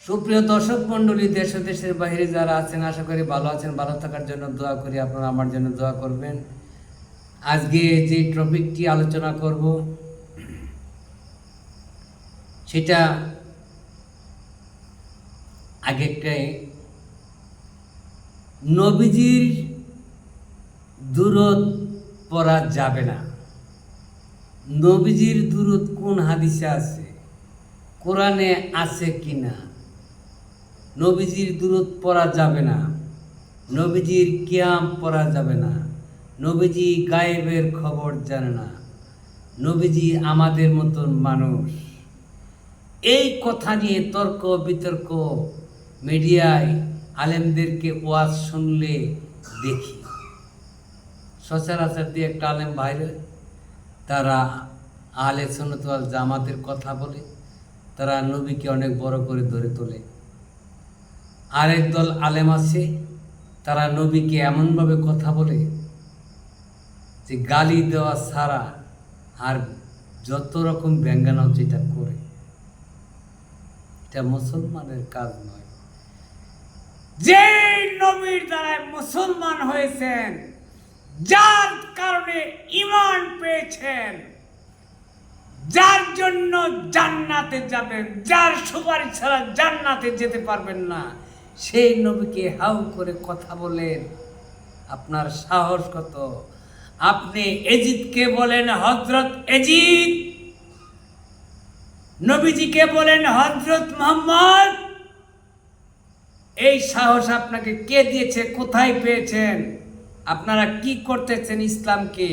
সুপ্রিয় দর্শক মণ্ডলী, দেশ ও দেশের বাইরে যারা আছেন, আশা করি ভালো আছেন। ভালো থাকার জন্য দোয়া করি, আপনারা আমার জন্য দোয়া করবেন। আজকে যে টপিকটি আলোচনা করব সেটা আগেরটাই, নবীজির দুরূদ পড়া যাবে না। নবীজির দুরূদ কোন হাদিসে আছে, কোরআনে আছে কিনা? নবীজির দুরূদ পড়া যাবে না, নবীজির কিয়াম পড়া যাবে না, নবীজি গায়েবের খবর জানে না, নবীজি আমাদের মতন মানুষ। এই কথা নিয়ে তর্ক বিতর্ক মিডিয়ায় আলেমদেরকে ওয়াজ শুনলে দেখি। সচরাচর দিয়ে একটা আলেম বাইরে, তারা আহলে সুন্নাত ওয়াল জামাতের কথা বলে, তারা নবীকে অনেক বড় করে ধরে তোলে। আরেক দল আলেম আছে, তারা নবীকে এমনভাবে কথা বলে যে গালি দেওয়া ছাড়া আর যত রকম ব্যঙ্গানো যেটা করে, এটা মুসলমানের কাজ নয়। যে নবীর দ্বারা মুসলমান হয়েছেন, যার কারণে ঈমান পেয়েছেন, যার জন্য জান্নাতে যাবেন, যার সুপারিশ ছাড়া জান্নাতে যেতে পারবেন না, সেই নবীকে হাউ করে কথা বলেন। আপনার সাহস কত? আপনি এজিদকে বলেন হযরত এজিদ, নবীজিকে বলেন হযরত মুহাম্মদ। এই সাহস আপনাকে কে দিয়েছে? কোথায় পেয়েছেন? আপনারা কি করতেছেন? ইসলামকে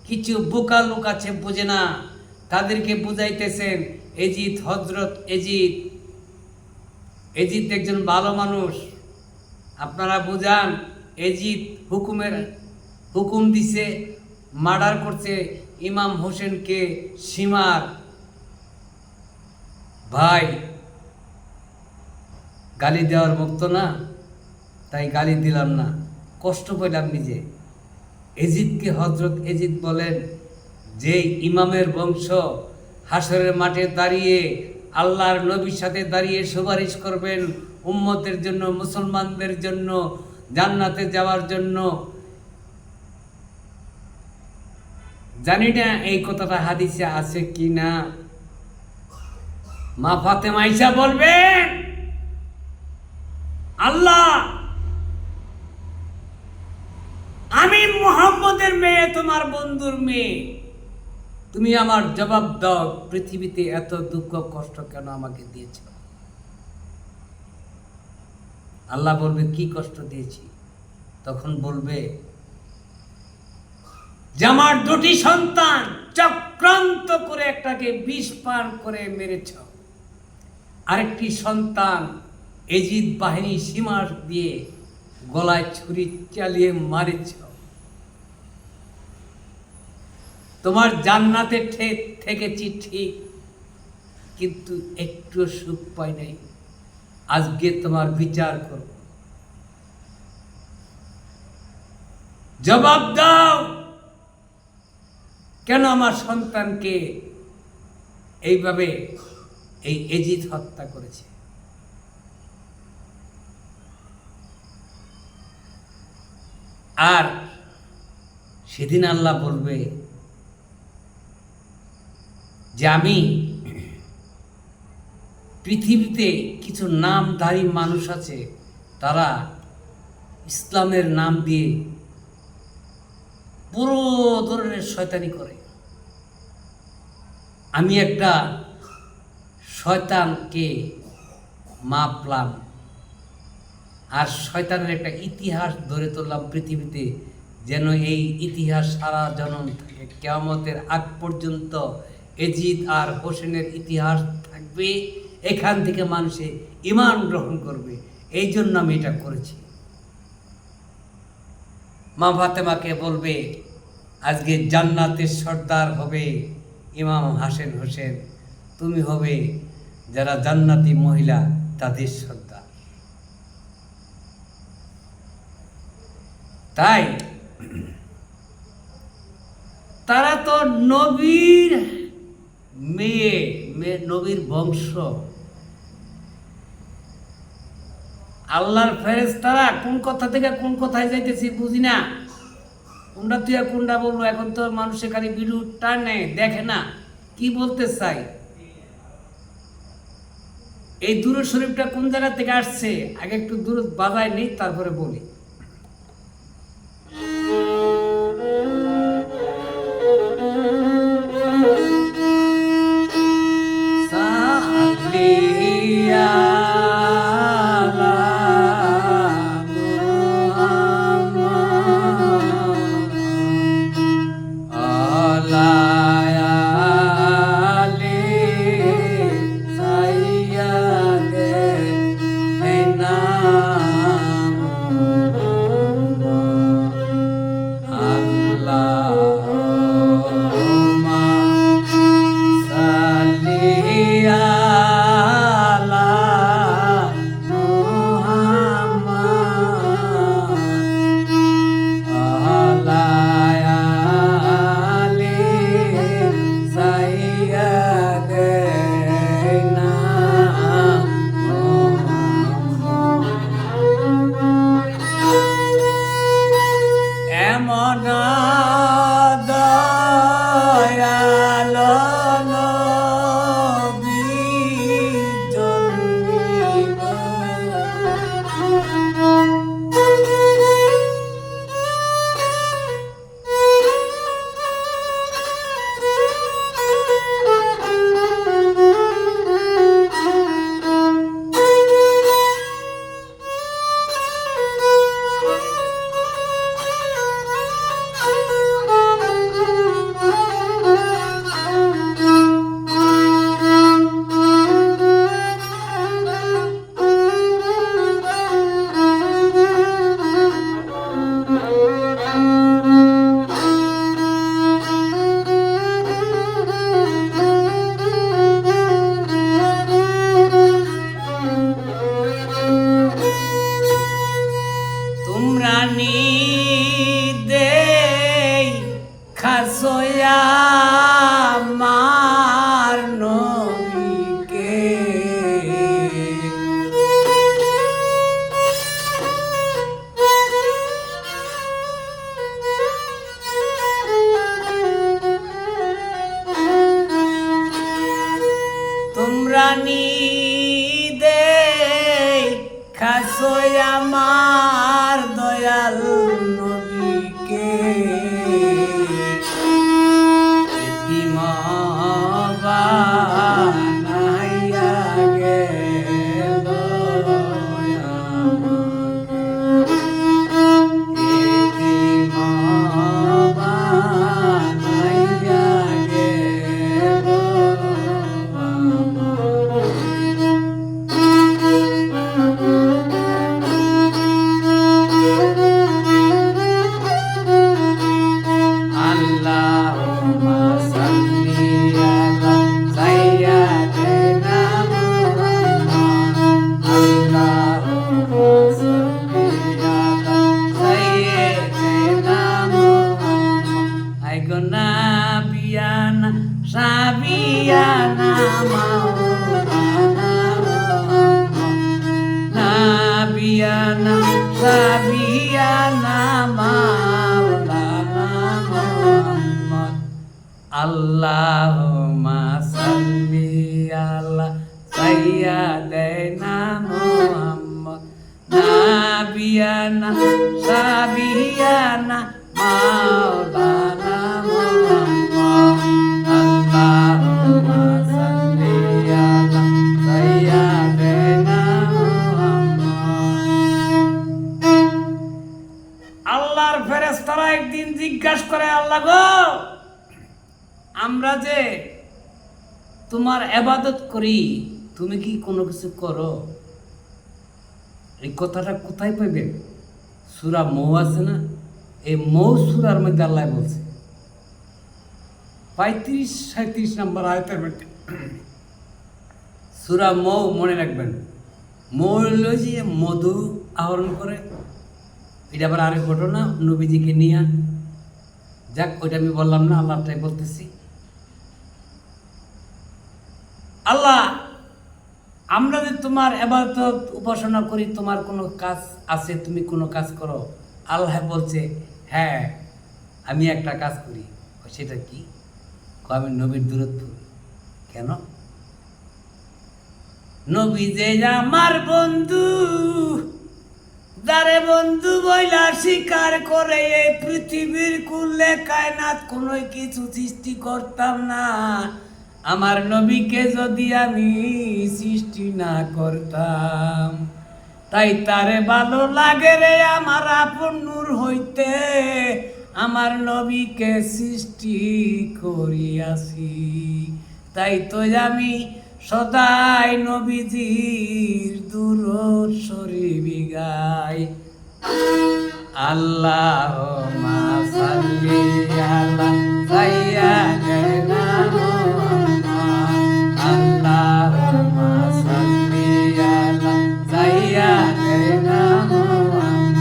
কিছু বোকা লোক আছে, বোঝে না, তাদেরকে বুঝাইতেছেন এজিদ, হযরত এজিদ। এজিদ একজন ভালো মানুষ, আপনারা বুঝান। এজিদ হুকুম দিছে, মার্ডার করছে ইমাম হোসেনকে। সীমার ভাই গালি দেওয়ার মুক্ত না, তাই গালি দিলাম না, কষ্ট পেলাম নিজে। এজিদকে হযরত এজিদ বলেন, যে ইমামের বংশ হাসরের মাঠে দাঁড়িয়ে আল্লাহর নবীর সাথে দাঁড়িয়ে সুপারিশ করবেন উম্মতের জন্য, মুসলমানদের জন্য, জান্নাতে যাওয়ার জন্য। জানি না এই কথাটা হাদিসে আছে কি না। মা ফাতেমা আয়েশা বলবেন, আল্লাহ, আমি মুহাম্মদের মেয়ে, তোমার বন্ধুর মেয়ে, তুমি আমার জবাব দাও, পৃথিবীতে এত দুঃখ কষ্ট কেন আমাকে দিয়েছ? আল্লাহ বলবে, কি কষ্ট দিয়েছি? তখন বলবে যে আমার দুটি সন্তান চক্রান্ত করে একটাকে বিষ পান করে মেরেছ, আরেকটি সন্তান এজিদ বাহিনী সীমার দিয়ে গলায় ছুরি চালিয়ে মারেছ। তোমার জান্নাতে থেকেছি ঠিক, কিন্তু একটু সুখ পাই নাই। আজকে তোমার বিচার করব, জবাব দাও, কেন আমার সন্তানকে এইভাবে এই এজিদ হত্যা করেছে? আর সেদিন আল্লাহ বলবে যে আমি পৃথিবীতে কিছু নামধারী মানুষ আছে, তারা ইসলামের নাম দিয়ে পুরো ধরনের শয়তানি করে। আমি একটা শয়তানকে মাপলাম, আর শয়তানের একটা ইতিহাস ধরে তুললাম পৃথিবীতে, যেন এই ইতিহাস সারা জনম থাকে, কিয়ামতের আগ পর্যন্ত এজিদ আর হোসেনের ইতিহাস থাকবে। এখান থেকে মানুষে ঈমান গ্রহণ করবে। এই জন্য আমি এটা করেছি। মা ফাতেমাকে বলবে, আজকে জান্নাতের সর্দার হবে ইমাম হাসান হোসেন, তুমি হবে যারা জান্নাতি মহিলা তাদের সর্দার। তাই তারা তো নবীর মেয়ে, নবীর বংশ, আল্লাহর ফেরেশতারা কোন কথা থেকে কোন কথায় যাইতেছি বুঝি না, কোনটা তুই কোনটা বলবো। এখন তো মানুষের খালি ভিডিও টানে দেখে না কি বলতে চাই। এই দুরূদ শরীফটা কোন জায়গা থেকে আসছে আগে একটু দুরূদ বাজায় নেই, তারপরে বলি। আমার নবীকে তোমরা খাসো আমার দয়াল নবীকে বানাইয়া গেল বানাইয়া গেল Sabiana Maulana Nabiana Sabiana Maulana Muhammad Allahumma salli ala Sayyidina Muhammad Nabiana Sabiana Maulana আল্লাহর ফেরেশতারা একদিন জিজ্ঞাসা করে, আল্লাহ গো, আমরা যে তোমার ইবাদত করি, তুমি কি কোনো কিছু করো? এই কথাটা কোথায় পাইবে? সূরা মৌ আছে না, এই মৌ সূরার মধ্যে আল্লাহ বলছে 35-37 নম্বর আয়াতের মধ্যে। সূরা মৌ মনে রাখবেন, মৌ হলো যে মধু আহরণ করে। এটা আবার আরেক ঘটনা নবীজিকে নিয়ে, যাক ওইটা আমি বললাম না, আল্লাহটাই বলতেছি। আল্লাহ আমরা যে তোমার ইবাদত উপাসনা করি, তোমার কোনো কাজ আছে, তুমি কোনো কাজ করো? আল্লাহ বলছে হ্যাঁ আমি একটা কাজ করি। সেটা কি? আমি নবীর দূরত্ব। কেন? নবী যে আমার বন্ধু, যারে বন্ধু বইলা স্বীকার করে, এই পৃথিবীর কুলে কায়নাত কোনো কিছু সৃষ্টি করতাম না আমার নবীকে যদি আমি সৃষ্টি না করতাম। তাই তারে ভালো লাগে রে আমার আপন নূর হইতে, আমার নবীকে সৃষ্টি করিয়াছি। তাই তো আমি সদাই নবীজির দুরূদ শরীফ গাই। আল্লাহুম্মা সাল্লি আলা সাইয়্যিদিনা মুহাম্মাদ, আল্লাহুম্মা সাল্লি আলা সাইয়্যিদিনা মুহাম্মাদ,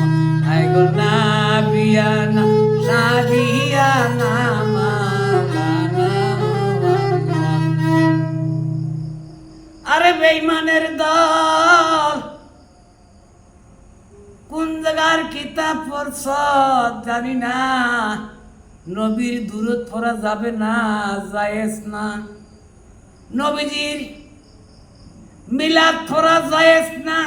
আয় গো নাবিয়ানা সাদিয়ানা মাওলানা মুহাম্মদ। আরে বেঈমানের দল, কোন জায়গার কিতাব পড়ছ জানি না, নবীর দূরত পড়া যাবে না, জায়েজ না। নবীজির মিলাদ পড়া জায়েজ না।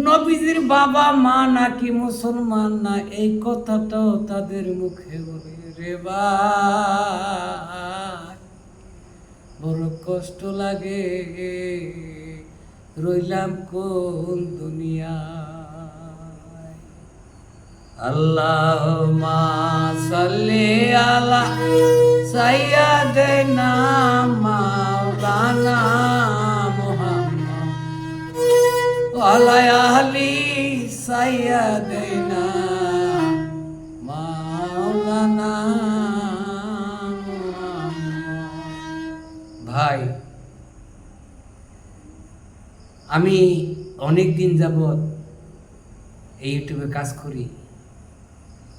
নবীজির বাবা মা নাকি মুসলমান না, এই কথাটাও তাদের মুখে বলে। রে ভাই বড় কষ্ট লাগে, রইলাম কোন দুনিয়ায়। আল্লাহুম্মা সাল্লি আলা সাইয়্যিদিনা মাওলানা মুহাম্মদ, ওয়া আলা আলি সাইয়্যিদিনা মাওলানা মুহাম্মদ। ভাই আমি অনেক দিন যাবৎ এই ইউটিউবে কাজ করি,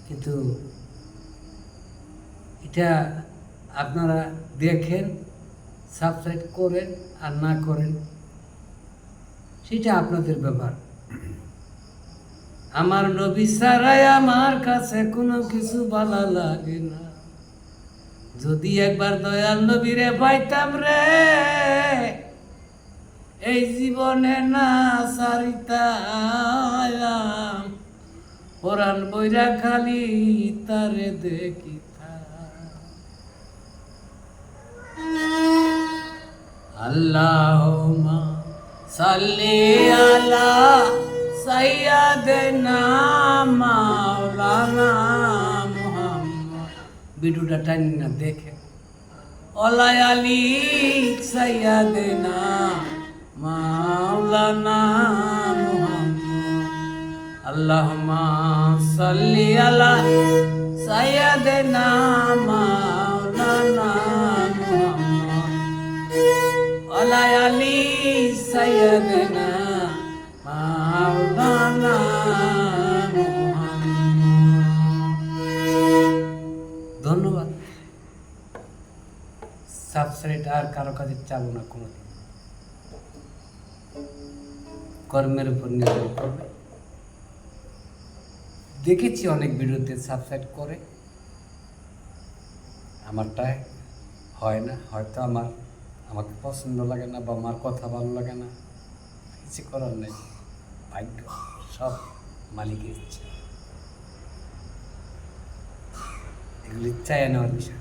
কিন্তু এটা আপনারা দেখেন, সাবস্ক্রাইব করেন আর না করেন সেটা আপনাদের ব্যাপার। আমার নবী ছাড়াই আমার কাছে কোনো কিছু ভালো লাগে না। যদি একবার দয়াল নবীরে পাইতাম রে, এই জীবনে না সারিতাম, পরাণ বইরা খালি তারে দেখিতাম। আল্লাহুম্মা সাল্লি আলা সাইয়্যিদিনা মাওলানা মুহাম্মদ। ভিডিওটা টানি না দেখে। ওলা আলি সাইয়্যিদিনা মাওলানা মুহাম্মদ, আল্লাহুম্মা সাল্লি আলা সাইয়্যিদিনা মাওলানা মুহাম্মদ, ওলা আলি সাইয়্যিদিনা মাওলানা মুহাম্মদ। ধন্যবাদ। সাবস্ক্রাইব আর কারো কাছে চাবো না কোনোদিন। কর্মের উপর নির্ভর করবে। দেখেছি অনেক ভিডিওতে সাবস্ক্রাইব করে, আমারটাই হয় না। হয়তো আমাকে পছন্দ লাগে না বা আমার কথা ভালো লাগে না, কিছু করার নেই। ভাগ্য, সব মালিকের ইচ্ছা। এগুলি চাই নেওয়ার বিষয়,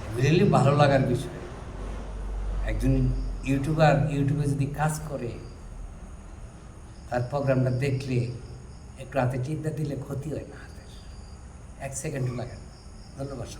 এগুলি ভালো লাগার বিষয়। একজন ইউটিউবে যদি কাজ করে, তার প্রোগ্রামটা দেখলে একটু হাতে টিপটা দিলে ক্ষতি হয় না, হাতের 1 সেকেন্ডও লাগে না। ধন্যবাদ।